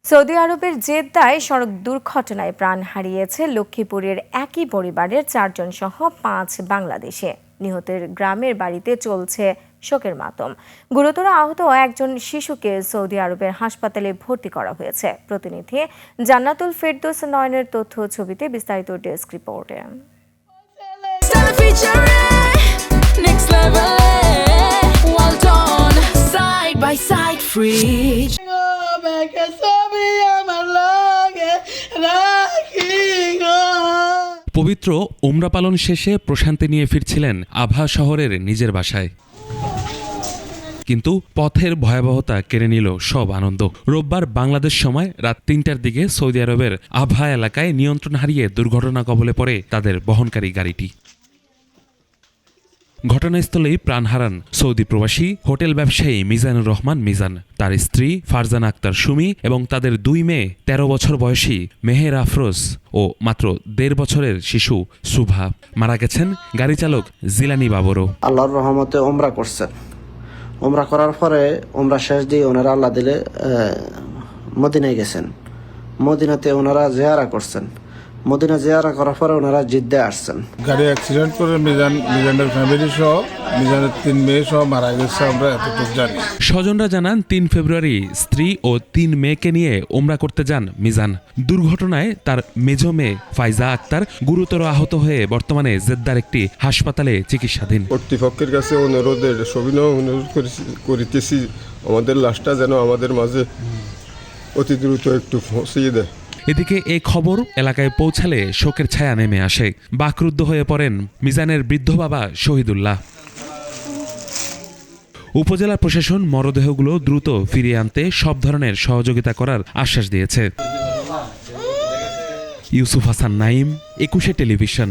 Saudi আরবের জেদ্দায় সড়ক দুর্ঘটনায় প্রাণ হারিয়েছে লক্ষ্মীপুরের একই পরিবারের 4 জন সহ 5 বাংলাদেশি। নিহতের গ্রামের বাড়িতে চলছে শোকের মাতম। গুরুতর আহত একজন শিশুকে সৌদি আরবের হাসপাতালে ভর্তি করা হয়েছে। প্রতিনিধি জান্নাতুল ফেরদৌস নয়নের তথ্য ছবিতে বিস্তারিত ডেস্ক রিপোর্টে। পবিত্র উমরা পালন শেষে প্রশান্তি নিয়ে ফিরছিলেন আভা শহরের নিজের বাসায়, কিন্তু পথের ভয়াবহতা কেড়ে নিল সব আনন্দ। রোববার বাংলাদেশ সময় রাত 3টার দিকে সৌদি আরবের আভা এলাকায় নিয়ন্ত্রণ হারিয়ে দুর্ঘটনা কবলে পড়ে তাদের বহনকারী গাড়িটি। ঘটনাস্থলেই প্রাণ হারান সৌদি প্রবাসী হোটেল ব্যবসায়ী মিজানুর রহমান মিজান, তার স্ত্রী ফারজানা আক্তার সুমি এবং তাদের 2 মেয়ে 13 বছর বয়সী মেহের আফরোজ ও মাত্র 1.5 বছরের শিশু সুভা। মারা গেছেন গাড়ি চালক জিলানি বাবরও। আল্লাহর রহমতে ওমরা করছেন। ওমরা করার পরে ওমরা শেষ দিয়ে ওনারা আল্লাহ দিলে মদিনায় গেছেন। মদিনাতে ওনারা জিয়ারা করছেন। মদিনা জিয়ারা করার পরে ওনারা জিদ্দে আসছেন। গাড়ি অ্যাক্সিডেন্ট করে মিজানের ফ্যামিলি সহ মিজানের 3 মেয়ে সহ মারা গেছে, আমরা এতটুকু জানি। স্বজনরা জানান 3 ফেব্রুয়ারি স্ত্রী ও 3 মেয়েকে নিয়ে ওমরা করতে যান মিজান। দুর্ঘটনায় তার মেজ মেয়ে ফাইজা আক্তার গুরুতর আহত হয়ে বর্তমানে জেদ্দার একটি হাসপাতালে চিকিৎসাধীন। কর্তৃপক্ষের কাছে অনুরোধের সবিনয় অনুরোধ করিতেছি, আমাদের লাশটা যেন আমাদের মাঝে অতি দ্রুত একটু পৌঁছিয়ে দেয়। এদিকে এই খবর এলাকায় পৌঁছালে শোকের ছায়া নেমে আসে। বাকরুদ্ধ হয়ে পড়েন মিজানের বৃদ্ধ বাবা শহীদুল্লাহ। উপজেলা প্রশাসন মরদেহগুলো দ্রুত ফিরিয়ে আনতে সব ধরনের সহযোগিতা করার আশ্বাস দিয়েছে। ইউসুফ হাসান নাইম, 21 টেলিভিশন।